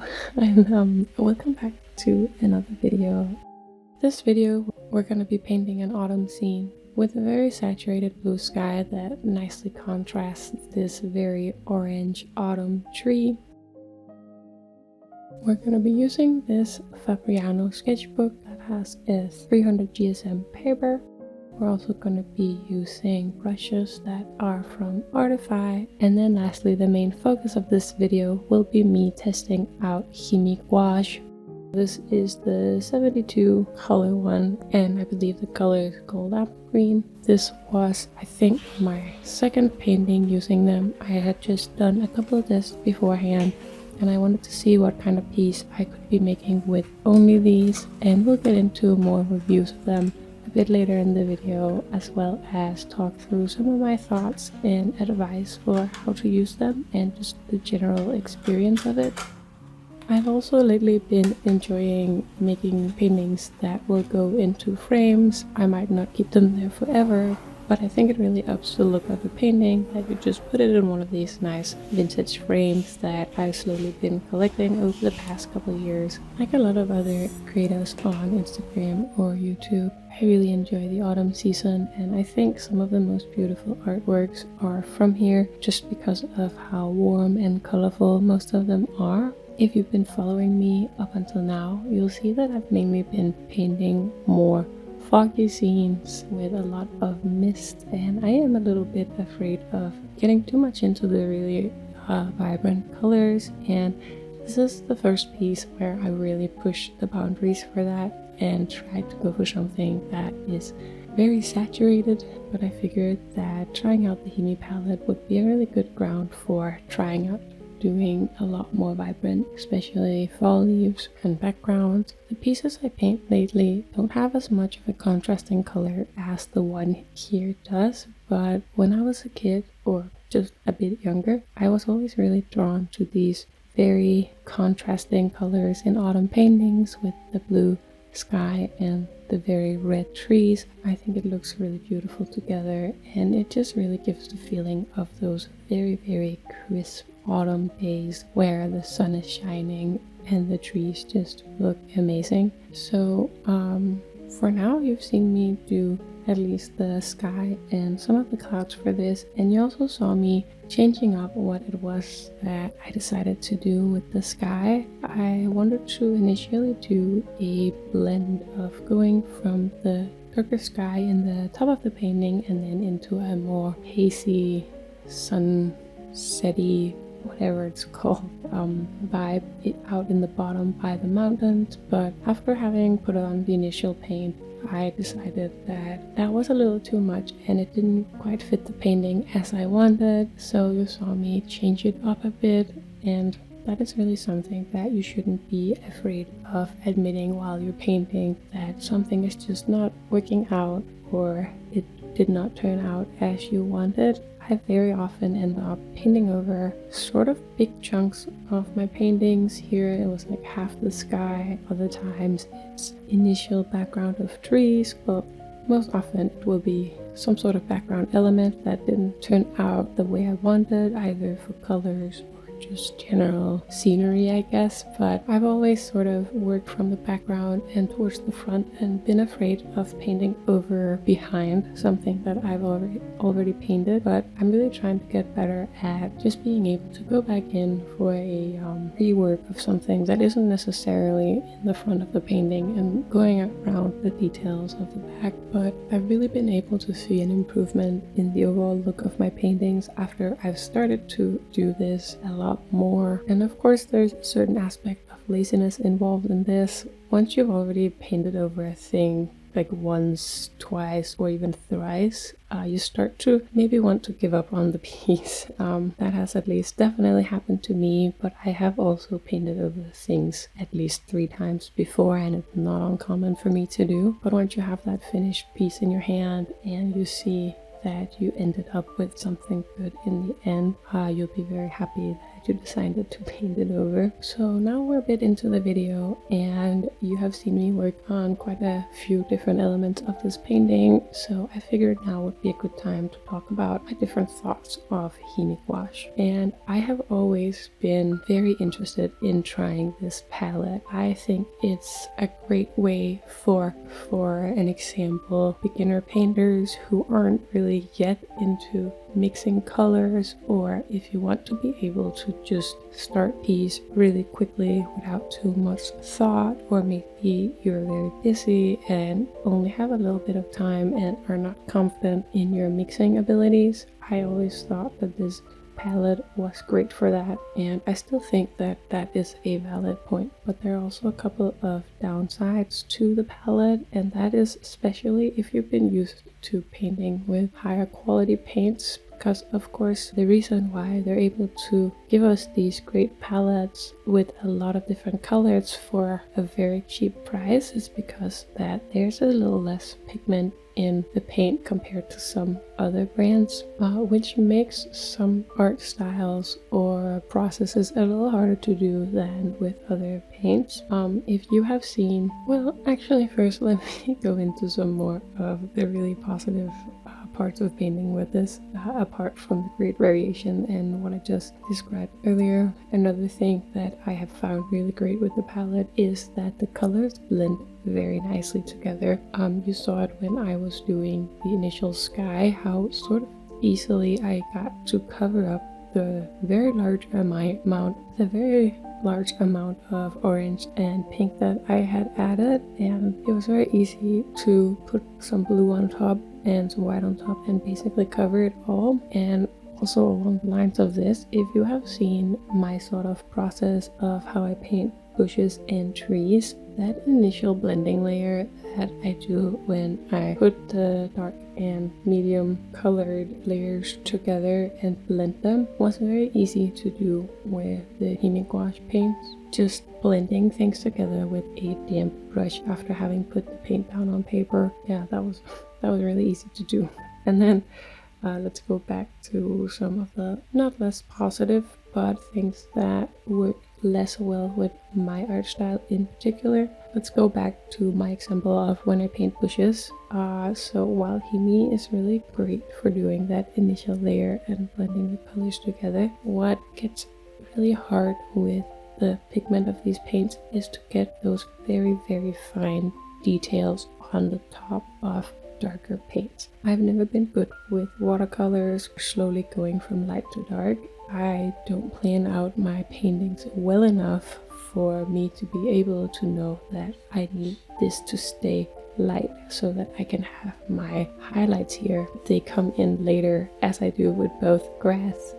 Hello and welcome back to another video. This video we're going to be painting an autumn scene with a very saturated blue sky that nicely contrasts this very orange autumn tree. We're going to be using this Fabriano sketchbook that has a 300 GSM paper. We're also going to be using brushes that are from Artify. And then lastly, the main focus of this video will be me testing out HIMI Gouache. This is the 72 color one, and I believe the color is gold apple green. This was, I think, my second painting using them. I had just done a couple of tests beforehand, and I wanted to see what kind of piece I could be making with only these, and we'll get into more reviews of them a bit later in the video, as well as talk through some of my thoughts and advice for how to use them and just the general experience of it. I've also lately been enjoying making paintings that will go into frames. I might not keep them there forever, but I think it really ups the look of the painting that you just put it in one of these nice vintage frames that I've slowly been collecting over the past couple of years. Like a lot of other creators on Instagram or YouTube, I really enjoy the autumn season, and I think some of the most beautiful artworks are from here just because of how warm and colorful most of them are. If you've been following me up until now, you'll see that I've mainly been painting more foggy scenes with a lot of mist, and I am a little bit afraid of getting too much into the really vibrant colors, and this is the first piece where I really pushed the boundaries for that and tried to go for something that is very saturated, but I figured that trying out the HIMI palette would be a really good ground for trying out doing a lot more vibrant, especially fall leaves and backgrounds. The pieces I paint lately don't have as much of a contrasting color as the one here does, but when I was a kid or just a bit younger, I was always really drawn to these very contrasting colors in autumn paintings with the blue sky and the very red trees. I think it looks really beautiful together, and it just really gives the feeling of those very crisp autumn days where the sun is shining and the trees just look amazing. So for now you've seen me do at least the sky and some of the clouds for this, and you also saw me changing up what it was that I decided to do with the sky. I wanted to initially do a blend of going from the darker sky in the top of the painting and then into a more hazy, sunsetty, whatever it's called, vibe out in the bottom by the mountains. But after having put on the initial paint, I decided that that was a little too much and it didn't quite fit the painting as I wanted, so you saw me change it up a bit, and that is really something that you shouldn't be afraid of admitting while you're painting, that something is just not working out or it did not turn out as you wanted. I very often end up painting over sort of big chunks of my paintings. Here it was like half the sky, other times it's initial background of trees, but most often it will be some sort of background element that didn't turn out the way I wanted, either for colors or just general scenery, I guess. But I've always sort of worked from the background and towards the front and been afraid of painting over behind something that I've already painted. But I'm really trying to get better at just being able to go back in for a rework of something that isn't necessarily in the front of the painting and going around the details of the back. But I've really been able to see an improvement in the overall look of my paintings after I've started to do this a lot more. And of course there's a certain aspect of laziness involved in this. Once you've already painted over a thing like once, twice, or even thrice, you start to maybe want to give up on the piece. That has at least definitely happened to me, but I have also painted over things at least 3 times before, and it's not uncommon for me to do. But once you have that finished piece in your hand and you see that you ended up with something good in the end, you'll be very happy that decided to paint it over. So now we're a bit into the video, and you have seen me work on quite a few different elements of this painting, so I figured now would be a good time to talk about my different thoughts of HIMI Gouache. And I have always been very interested in trying this palette. I think it's a great way for an example, beginner painters who aren't really yet into mixing colors, or if you want to be able to just start piece really quickly without too much thought, or maybe you're very busy and only have a little bit of time and are not confident in your mixing abilities. I always thought that this palette was great for that, and I still think that that is a valid point. But there are also a couple of downsides to the palette, and that is especially if you've been used to painting with higher quality paints, because of course the reason why they're able to give us these great palettes with a lot of different colors for a very cheap price is because that there's a little less pigment in the paint compared to some other brands, which makes some art styles or processes a little harder to do than with other paints. If you have seen, well, actually first let me go into some more of the really positive parts of painting with this, apart from the great variation and what I just described earlier. Another thing that I have found really great with the palette is that the colors blend very nicely together. You saw it when I was doing the initial sky, how sort of easily I got to cover up the very large amount of orange and pink that I had added, and it was very easy to put some blue on top and some white on top and basically cover it all. And also along the lines of this, if you have seen my sort of process of how I paint bushes and trees, that initial blending layer that I do when I put the dark and medium colored layers together and blend them was very easy to do with the HIMI Gouache paints. Just blending things together with a damp brush after having put the paint down on paper. Yeah, that was really easy to do. And then let's go back to some of the not less positive but things that work less well with my art style in particular. Let's go back to my example of when I paint bushes. So while HIMI is really great for doing that initial layer and blending the colors together, what gets really hard with the pigment of these paints is to get those very, very fine details on the top of darker paints. I've never been good with watercolors, slowly going from light to dark. I don't plan out my paintings well enough for me to be able to know that I need this to stay light so that I can have my highlights here. They come in later, as I do with both grass,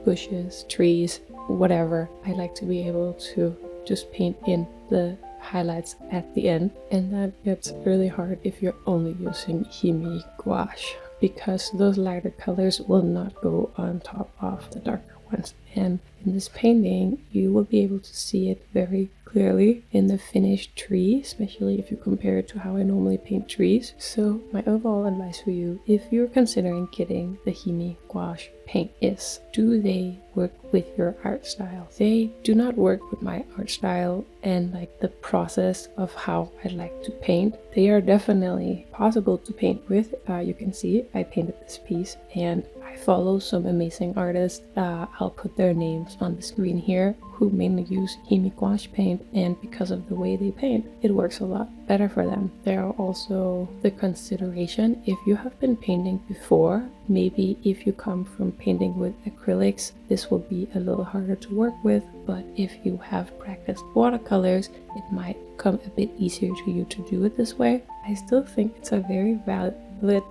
bushes, trees, whatever. I like to be able to just paint in the highlights at the end, and that gets really hard if you're only using HIMI Gouache, because those lighter colors will not go on top of the darker ones. And in this painting you will be able to see it very clearly in the finished tree, especially if you compare it to how I normally paint trees. So my overall advice for you, if you're considering getting the HIMI Gouache paint, is do they work with your art style? They do not work with my art style and like the process of how I like to paint. They are definitely possible to paint with. You can see I painted this piece and I follow some amazing artists. I'll put their names on the screen here, who mainly use HIMI Gouache paint, and because of the way they paint, it works a lot better for them. There are also the consideration, if you have been painting before, maybe if you come from painting with acrylics, this will be a little harder to work with, but if you have practiced watercolors, it might come a bit easier to you to do it this way. I still think it's a very valid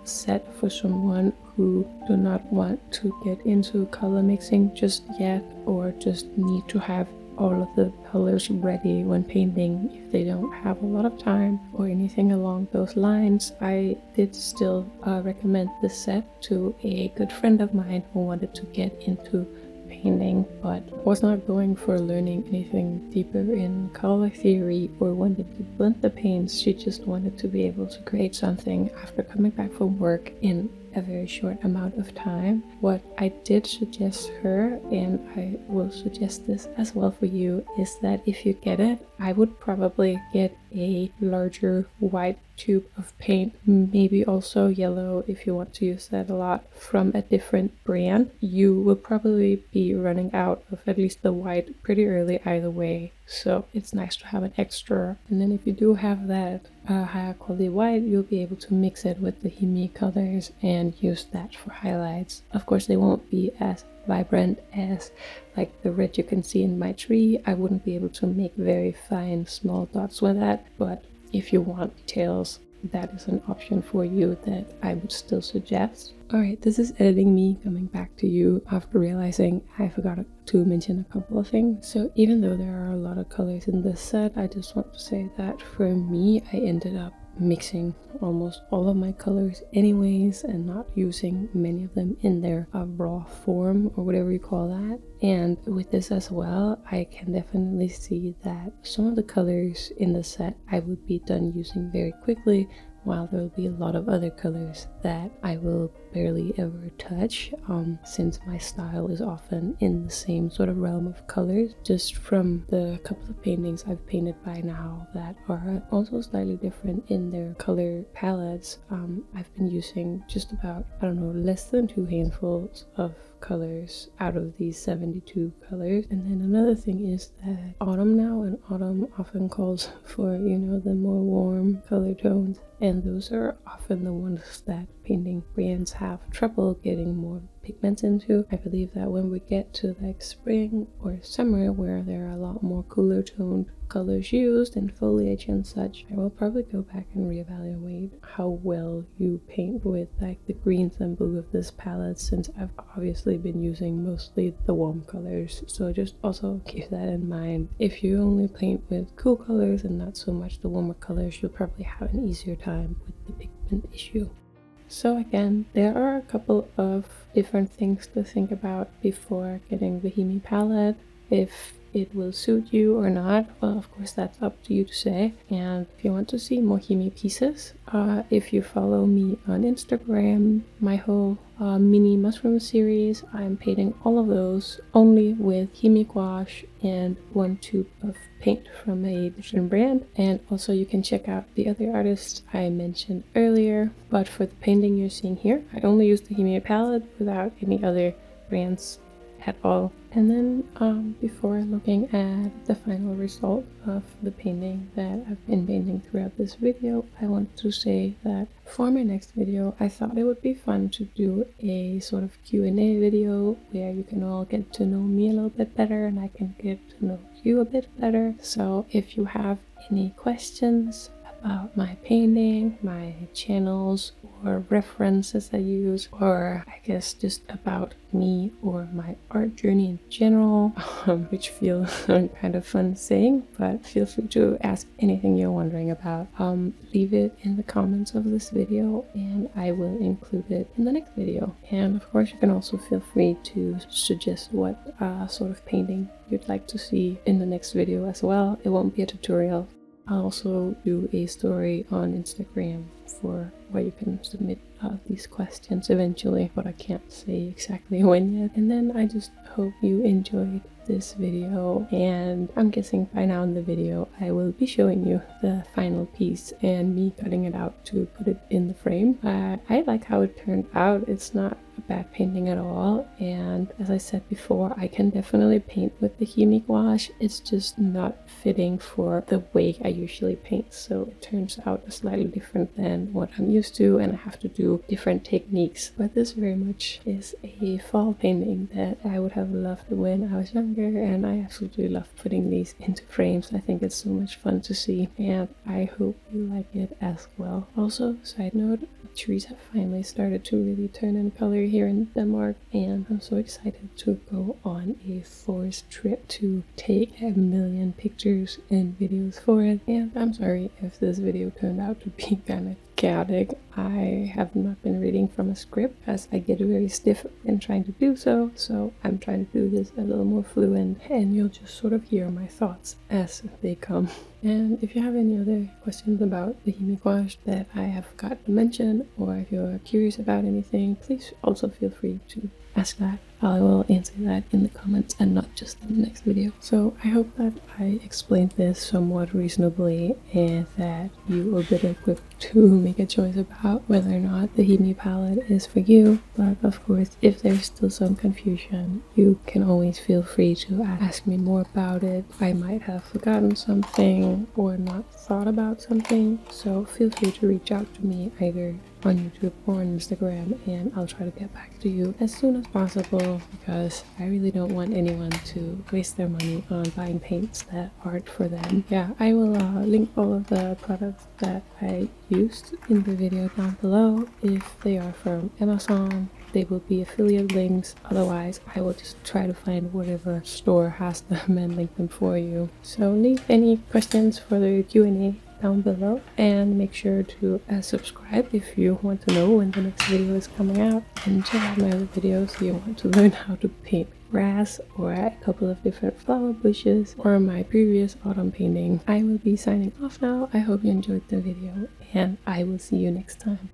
set for someone who do not want to get into color mixing just yet, or just need to have all of the colors ready when painting if they don't have a lot of time or anything along those lines. I did still recommend this set to a good friend of mine who wanted to get into painting but was not going for learning anything deeper in color theory or wanted to blend the paints. She just wanted to be able to create something after coming back from work in a very short amount of time. What I did suggest her, and I will suggest this as well for you, is that if you get it, I would probably get a larger white tube of paint, maybe also yellow if you want to use that a lot, from a different brand. You will probably be running out of at least the white pretty early either way, so it's nice to have an extra. And then if you do have that higher quality white, you'll be able to mix it with the HIMI colors and use that for highlights. Of course, they won't be as vibrant as like the red you can see in my tree. I wouldn't be able to make very fine small dots with that, but if you want details, that is an option for you that I would still suggest. Alright, this is editing me coming back to you after realizing I forgot to mention a couple of things. So even though there are a lot of colors in this set, I just want to say that for me, I ended up mixing almost all of my colors anyways and not using many of them in their raw form or whatever you call that. And with this as well, I can definitely see that some of the colors in the set I would be done using very quickly, while there will be a lot of other colors that I will barely ever touch, since my style is often in the same sort of realm of colors. Just from the couple of paintings I've painted by now that are also slightly different in their color palettes, I've been using just about, I don't know, less than 2 handfuls of colors out of these 72 colors. And then another thing is that autumn now, and autumn often calls for, you know, the more warm color tones, and those are often the ones that painting brands have trouble getting more pigments into. I believe that when we get to like spring or summer, where there are a lot more cooler toned colors used and foliage and such, I will probably go back and reevaluate how well you paint with like the greens and blue of this palette, since I've obviously been using mostly the warm colors. So just also keep that in mind. If you only paint with cool colors and not so much the warmer colors, you'll probably have an easier time with the pigment issue. So again, there are a couple of different things to think about before getting the HIMI palette. If it will suit you or not, well, of course that's up to you to say. And if you want to see more HIMI pieces, if you follow me on Instagram, my whole mini mushroom series, I'm painting all of those only with HIMI Gouache and 1 tube of paint from a different brand. And also you can check out the other artists I mentioned earlier. But for the painting you're seeing here, I only used the HIMI palette without any other brands at all. And then before looking at the final result of the painting that I've been painting throughout this video, I want to say that for my next video, I thought it would be fun to do a sort of Q&A video where you can all get to know me a little bit better and I can get to know you a bit better. So if you have any questions about my painting, my channels, or references I use, or I guess just about me or my art journey in general, which feels kind of fun saying, but feel free to ask anything you're wondering about. Leave it in the comments of this video and I will include it in the next video. And of course you can also feel free to suggest what sort of painting you'd like to see in the next video as well. It won't be a tutorial. I'll also do a story on Instagram for where you can submit these questions eventually, but I can't say exactly when yet. And then I just hope you enjoyed this video, and I'm guessing by now in the video I will be showing you the final piece and me cutting it out to put it in the frame. I like how it turned out. It's not a bad painting at all, and as I said before, I can definitely paint with the HIMI Gouache. It's just not fitting for the way I usually paint, so it turns out slightly different than what I'm used to, and I have to do different techniques. But this very much is a fall painting that I would have loved when I was younger, and I absolutely love putting these into frames. I think it's so much fun to see, and I hope you like it as well. Also, side note, trees have finally started to really turn in color here in Denmark, and I'm so excited to go on a forest trip to take 1,000,000 pictures and videos for it. And I'm sorry if this video turned out to be kind of chaotic. I have not been reading from a script as I get very stiff in trying to do so, so I'm trying to do this a little more fluent, and you'll just sort of hear my thoughts as they come. And if you have any other questions about the HIMI Gouache that I have forgot to mention, or if you're curious about anything, please also feel free to ask that. I will answer that in the comments and not just in the next video. So I hope that I explained this somewhat reasonably and that you are better equipped to make a choice about whether or not the HIMI palette is for you. But of course, if there's still some confusion, you can always feel free to ask me more about it. I might have forgotten something or not thought about something, so feel free to reach out to me either on YouTube or on Instagram, and I'll try to get back to you as soon as possible, because I really don't want anyone to waste their money on buying paints that aren't for them. Yeah, I will link all of the products that I used in the video down below. If they are from Amazon, they will be affiliate links. Otherwise, I will just try to find whatever store has them and link them for you. So leave any questions for the Q&A down below, and make sure to subscribe if you want to know when the next video is coming out, and check out my other videos if you want to learn how to paint grass or a couple of different flower bushes or my previous autumn painting. I will be signing off now. I hope you enjoyed the video, and I will see you next time.